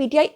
PTI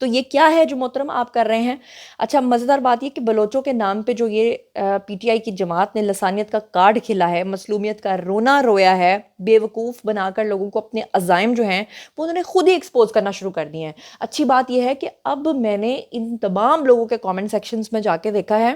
تو یہ کیا ہے جو محترم آپ کر رہے ہیں؟ اچھا مزیدار بات یہ کہ بلوچوں کے نام پہ جو یہ پی ٹی آئی کی جماعت نے لسانیت کا کارڈ کھلا ہے، مظلومیت کا رونا رویا ہے، بے وقوف بنا کر لوگوں کو اپنے عزائم جو ہیں وہ انہوں نے خود ہی ایکسپوز کرنا شروع کر دیے ہیں۔ اچھی بات یہ ہے کہ اب میں نے ان تمام لوگوں کے کامنٹ سیکشنز میں جا کے دیکھا ہے،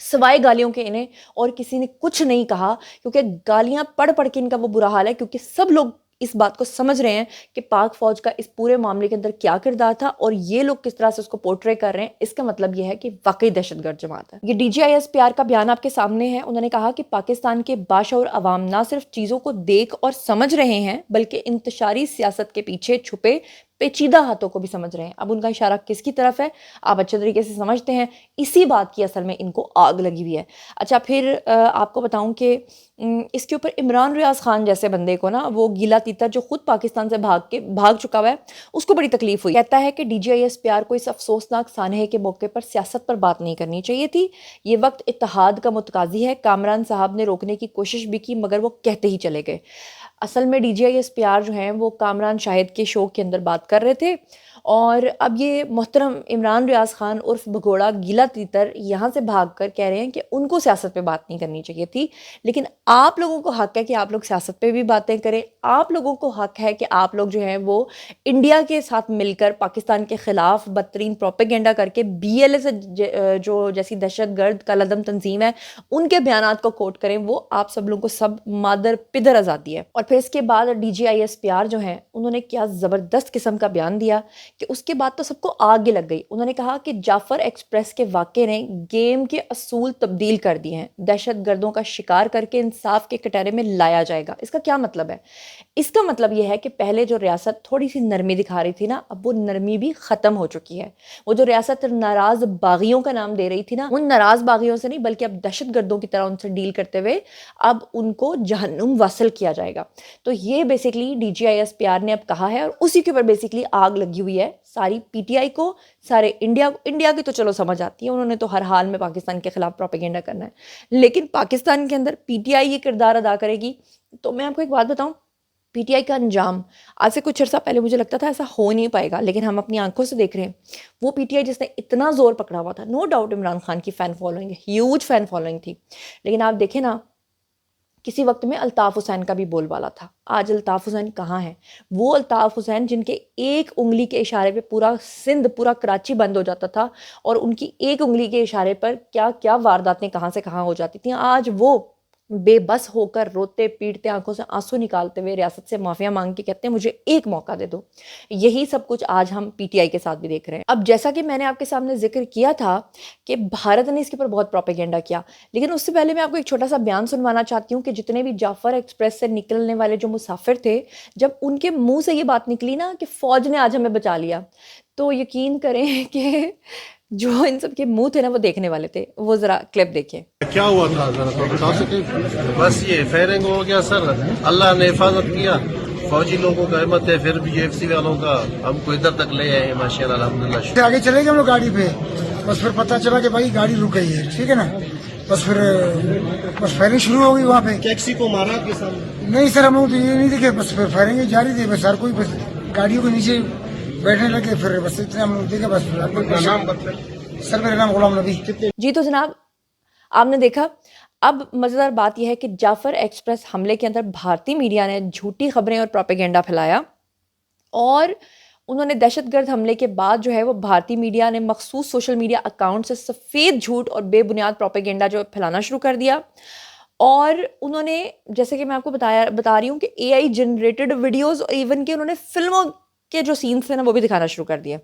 سوائے گالیوں کے انہیں اور کسی نے کچھ نہیں کہا، کیونکہ گالیاں پڑھ پڑھ کے ان کا وہ برا حال ہے، کیونکہ سب لوگ اس بات کو سمجھ رہے ہیں کہ پاک فوج کا اس پورے معاملے کے اندر کیا کردار تھا اور یہ لوگ کس طرح سے اس کو پورٹرے کر رہے ہیں۔ اس کا مطلب یہ ہے کہ واقعی دہشت گرد جماعت ہے۔ یہ D G I S P R کا بیان آپ کے سامنے ہے۔ انہوں نے کہا کہ پاکستان کے باشعور عوام نہ صرف چیزوں کو دیکھ اور سمجھ رہے ہیں بلکہ انتشاری سیاست کے پیچھے چھپے پیچیدہ ہاتھوں کو بھی سمجھ رہے ہیں۔ اب ان کا اشارہ کس کی طرف ہے آپ اچھے طریقے سے سمجھتے ہیں، اسی بات کی اصل میں ان کو آگ لگی ہوئی ہے۔ اچھا پھر آپ کو بتاؤں کہ اس کے اوپر عمران ریاض خان جیسے بندے کو نا، وہ گیلا تیتر جو خود پاکستان سے بھاگ چکا ہوا ہے، اس کو بڑی تکلیف ہوئی۔ کہتا ہے کہ D G I S P R کو اس افسوسناک سانحے کے موقع پر سیاست پر بات نہیں کرنی چاہیے تھی، یہ وقت اتحاد کا متقاضی ہے۔ کامران صاحب نے روکنے کی کوشش بھی کی مگر وہ کہتے ہی چلے گئے۔ اصل میں D G I S P R جو ہیں وہ کامران شاہد کے شو کے اندر بات کر رہے تھے، اور اب یہ محترم عمران ریاض خان عرف بھگوڑا گیلا تیتر یہاں سے بھاگ کر کہہ رہے ہیں کہ ان کو سیاست پہ بات نہیں کرنی چاہیے تھی۔ لیکن آپ لوگوں کو حق ہے کہ آپ لوگ سیاست پہ بھی باتیں کریں، آپ لوگوں کو حق ہے کہ آپ لوگ جو ہیں وہ انڈیا کے ساتھ مل کر پاکستان کے خلاف بدترین پروپیگنڈا کر کے بی ایل اے سے جو جیسی دہشت گرد کالعدم تنظیم ہے ان کے بیانات کو کوٹ کریں، وہ آپ سب لوگوں کو سب مادر پدر آزادی ہے۔ اور پھر اس کے بعد D G I S P R جو ہیں انہوں نے کیا زبردست قسم کا بیان دیا کہ اس کے بعد تو سب کو آگ ہی لگ گئی۔ انہوں نے کہا کہ جعفر ایکسپریس کے واقعے نے گیم کے اصول تبدیل کر دیے ہیں، دہشت گردوں کا شکار کر کے انصاف کے کٹہرے میں لایا جائے گا۔ اس کا کیا مطلب ہے؟ اس کا مطلب یہ ہے کہ پہلے جو ریاست تھوڑی سی نرمی دکھا رہی تھی نا، اب وہ نرمی بھی ختم ہو چکی ہے۔ وہ جو ریاست ناراض باغیوں کا نام دے رہی تھی نا، ان ناراض باغیوں سے نہیں بلکہ اب دہشت گردوں کی طرح ان سے ڈیل کرتے ہوئے اب ان کو جہنم واصل کیا جائے گا۔ تو یہ basically D G I S P R نے اب کہا ہے، اور اسی کے اوپر بیسیکلی آگ لگی ہوئی ہے ساری پی ٹی آئی کو، سارے انڈیا کی تو چلو سمجھ آتی ہے، انہوں نے تو ہر حال میں پاکستان کے خلاف پروپیگنڈا کرنا ہے، لیکن پاکستان کے اندر پی ٹی آئی یہ کردار ادا کرے گی۔ تو میں آپ کو ایک بات بتاؤں، پی ٹی آئی کا انجام آج سے کچھ عرصہ پہلے مجھے لگتا تھا ایسا ہو نہیں پائے گا، لیکن ہم اپنی آنکھوں سے دیکھ رہے ہیں وہ پی ٹی آئی جس نے اتنا زور پکڑا ہوا تھا، نو ڈاؤٹ عمران خان کی fan following huge fan following تھی، لیکن آپ دیکھیں نا کسی وقت میں الطاف حسین کا بھی بول بالا تھا، آج الطاف حسین کہاں ہیں؟ وہ الطاف حسین جن کے ایک انگلی کے اشارے پہ پورا سندھ، پورا کراچی بند ہو جاتا تھا، اور ان کی ایک انگلی کے اشارے پر کیا کیا وارداتیں کہاں سے کہاں ہو جاتی تھیں، آج وہ بے بس ہو کر روتے پیٹتے آنکھوں سے آنسو نکالتے ہوئے ریاست سے معافیا مانگ کے کہتے ہیں مجھے ایک موقع دے دو۔ یہی سب کچھ آج ہم پی ٹی آئی کے ساتھ بھی دیکھ رہے ہیں۔ اب جیسا کہ میں نے آپ کے سامنے ذکر کیا تھا کہ بھارت نے اس کے اوپر بہت پروپیگنڈا کیا، لیکن اس سے پہلے میں آپ کو ایک چھوٹا سا بیان سنوانا چاہتی ہوں کہ جتنے بھی جعفر ایکسپریس سے نکلنے والے جو مسافر تھے، جب ان کے منہ سے یہ بات نکلی نا کہ فوج نے آج ہمیں بچا لیا، تو یقین کریں کہ جو ان سب کے منہ تھے نا وہ دیکھنے والے تھے۔ وہ ذرا کلپ دیکھیں۔ کیا ہوا تھا ذرا تو بتا سکیں؟ بس یہ فائرنگ ہو گیا سر، اللہ نے حفاظت کیا، فوجی لوگوں کا ہمت ہے، پھر بھی ایف سی والوں کا ہم کو ادھر تک لے آئے ماشاء اللہ الحمدللہ شکر۔ آگے چلے گئے ہم لوگ گاڑی پہ، بس پھر پتہ چلا کہ بھائی گاڑی رک گئی ہے، ٹھیک ہے نا، بس پھر بس فائرنگ شروع ہو گئی وہاں پہ۔ ٹیکسی کو مارا کے ساتھ؟ نہیں سر، ہم لوگ تو یہ نہیں دیکھے، بس پھر فائرنگ جاری تھی، بس ہر کوئی بس گاڑیوں کے نیچے بیٹھنے لگے، پھر بس اتنے ہم لوگ دیکھے بس۔ نام بتائیں سر میرا نام غلام نبی۔ جی تو جناب آپ نے دیکھا، اب مزیدار بات یہ ہے کہ جعفر ایکسپریس حملے کے اندر بھارتی میڈیا نے جھوٹی خبریں اور پروپیگنڈا پھیلایا، اور انہوں نے دہشت گرد حملے کے بعد جو ہے وہ بھارتی میڈیا نے مخصوص سوشل میڈیا اکاؤنٹ سے سفید جھوٹ اور بے بنیاد پروپیگنڈا جو پھیلانا شروع کر دیا، اور انہوں نے جیسے کہ میں آپ کو بتا رہی ہوں کہ اے آئی جنریٹڈ ویڈیوز، اور ایون کہ انہوں نے فلموں کے جو سینس تھے نا وہ بھی دکھانا شروع کر دیا،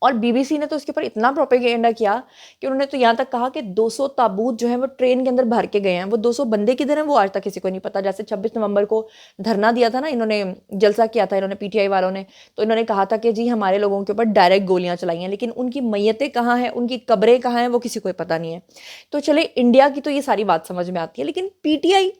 اور بی بی سی نے تو اس کے اوپر اتنا پروپیگنڈا کیا کہ انہوں نے تو یہاں تک کہا کہ 200 تابوت جو ہیں وہ ٹرین کے اندر بھر کے گئے ہیں، وہ 200 بندے کدھر ہیں وہ آج تک کسی کو نہیں پتا۔ جیسے 26 نومبر کو دھرنا دیا تھا نا، انہوں نے جلسہ کیا تھا، انہوں نے پی ٹی آئی والوں نے، تو انہوں نے کہا تھا کہ جی ہمارے لوگوں کے اوپر ڈائریکٹ گولیاں چلائی ہیں، لیکن ان کی میتیں کہاں ہیں، ان کی قبریں کہاں ہیں، وہ کسی کو پتہ نہیں ہے۔ تو چلے انڈیا کی تو یہ ساری بات سمجھ میں آتی ہے، لیکن پی ٹی آئی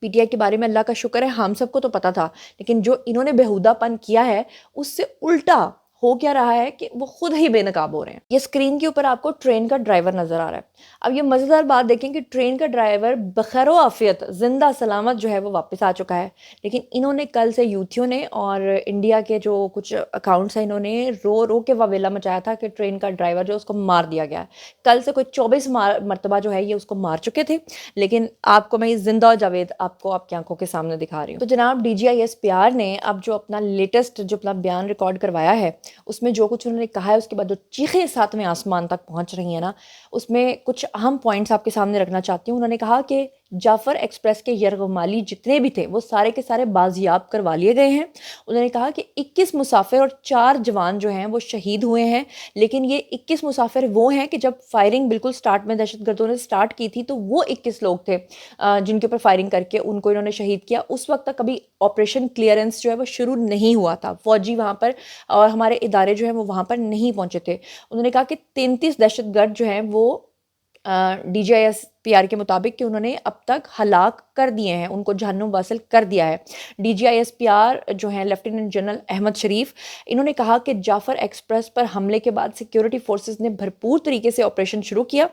کے بارے میں اللہ کا شکر ہے ہم سب کو تو پتا تھا، لیکن جو انہوں نے بےہودہ پن کیا ہے اس سے الٹا ہو کیا رہا ہے کہ وہ خود ہی بے نقاب ہو رہے ہیں. یہ اسکرین کے اوپر آپ کو ٹرین کا ڈرائیور نظر آ رہا ہے. اب یہ مزیدار بات دیکھیں کہ ٹرین کا ڈرائیور بخیر و عافیت زندہ سلامت جو ہے وہ واپس آ چکا ہے، لیکن انہوں نے کل سے یوتھیوں نے اور انڈیا کے جو کچھ اکاؤنٹس ہیں انہوں نے رو رو کے واویلا مچایا تھا کہ ٹرین کا ڈرائیور جو اس کو مار دیا گیا ہے. کل سے کوئی 24 مرتبہ جو ہے یہ اس کو مار چکے تھے، لیکن آپ کو میں یہ زندہ و جاوید آپ کو آپ کی آنکھوں کے سامنے دکھا رہی ہوں. تو جناب D G I S P R نے اب جو اپنا لیٹسٹ جو اپنا بیان ریکارڈ کروایا ہے اس میں جو کچھ انہوں نے کہا ہے، اس کے بعد جو چیخیں ساتویں آسمان تک پہنچ رہی ہیں نا، اس میں کچھ اہم پوائنٹس آپ کے سامنے رکھنا چاہتی ہوں. انہوں نے کہا کہ جعفر ایکسپریس کے یرغمالی جتنے بھی تھے وہ سارے کے سارے بازیاب کروا لیے گئے ہیں. انہوں نے کہا کہ 21 مسافر اور 4 جوان جو ہیں وہ شہید ہوئے ہیں، لیکن یہ 21 مسافر وہ ہیں کہ جب فائرنگ بالکل سٹارٹ میں دہشت گردوں نے سٹارٹ کی تھی تو وہ 21 لوگ تھے جن کے اوپر فائرنگ کر کے ان کو انہوں نے شہید کیا. اس وقت تک کبھی آپریشن کلیئرنس جو ہے وہ شروع نہیں ہوا تھا، فوجی وہاں پر اور ہمارے ادارے جو ہیں وہ وہاں پر نہیں پہنچے تھے. انہوں نے کہا کہ 33 دہشت گرد جو ہیں وہ D G I S P R کے مطابق کہ انہوں نے اب تک ہلاک کر دیے ہیں، ان کو جہنم واصل کر دیا ہے. D G I S P R جو ہیں لیفٹیننٹ جنرل احمد شریف، انہوں نے کہا کہ جعفر ایکسپریس پر حملے کے بعد سیکیورٹی فورسز نے بھرپور طریقے سے آپریشن شروع کیا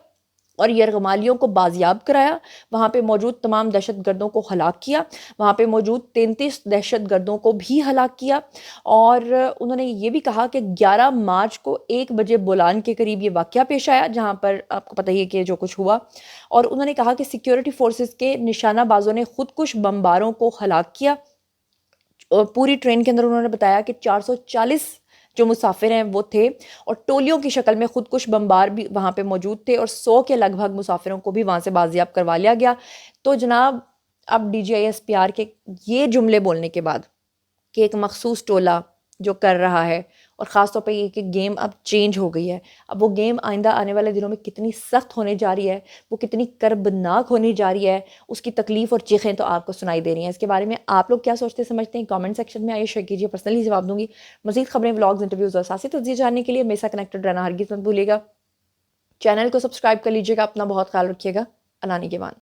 اور یرغمالیوں کو بازیاب کرایا، وہاں پہ موجود تمام دہشت گردوں کو ہلاک کیا، وہاں پہ موجود 33 دہشت گردوں کو بھی ہلاک کیا. اور انہوں نے یہ بھی کہا کہ 11 مارچ کو 1 بجے بولان کے قریب یہ واقعہ پیش آیا جہاں پر آپ کو پتہ ہی ہے کہ جو کچھ ہوا. اور انہوں نے کہا کہ سیکیورٹی فورسز کے نشانہ بازوں نے خودکش بمباروں کو ہلاک کیا. اور پوری ٹرین کے اندر انہوں نے بتایا کہ 440 جو مسافر ہیں وہ تھے اور ٹولیوں کی شکل میں خودکش بمبار بھی وہاں پہ موجود تھے اور 100 کے لگ بھگ مسافروں کو بھی وہاں سے بازیاب کروا لیا گیا. تو جناب اب D G I S P R کے یہ جملے بولنے کے بعد کہ ایک مخصوص ٹولہ جو کر رہا ہے، اور خاص طور پہ یہ کہ گیم اب چینج ہو گئی ہے، اب وہ گیم آئندہ آنے والے دنوں میں کتنی سخت ہونے جا رہی ہے، وہ کتنی کربناک ہونے جا رہی ہے، اس کی تکلیف اور چیخیں تو آپ کو سنائی دے رہی ہیں. اس کے بارے میں آپ لوگ کیا سوچتے سمجھتے ہیں کامنٹ سیکشن میں آئیے شیئر کیجیے، پرسنلی جواب دوں گی. مزید خبریں، ولاگز، انٹرویوز اور سیاسی تجزیے جاننے کے لیے میرے ساتھ کنیکٹڈ رہنا ہرگز مت بھولیے گا. چینل کو سبسکرائب کر لیجیے گا. اپنا بہت خیال رکھیے گا. اللہ نگہبان.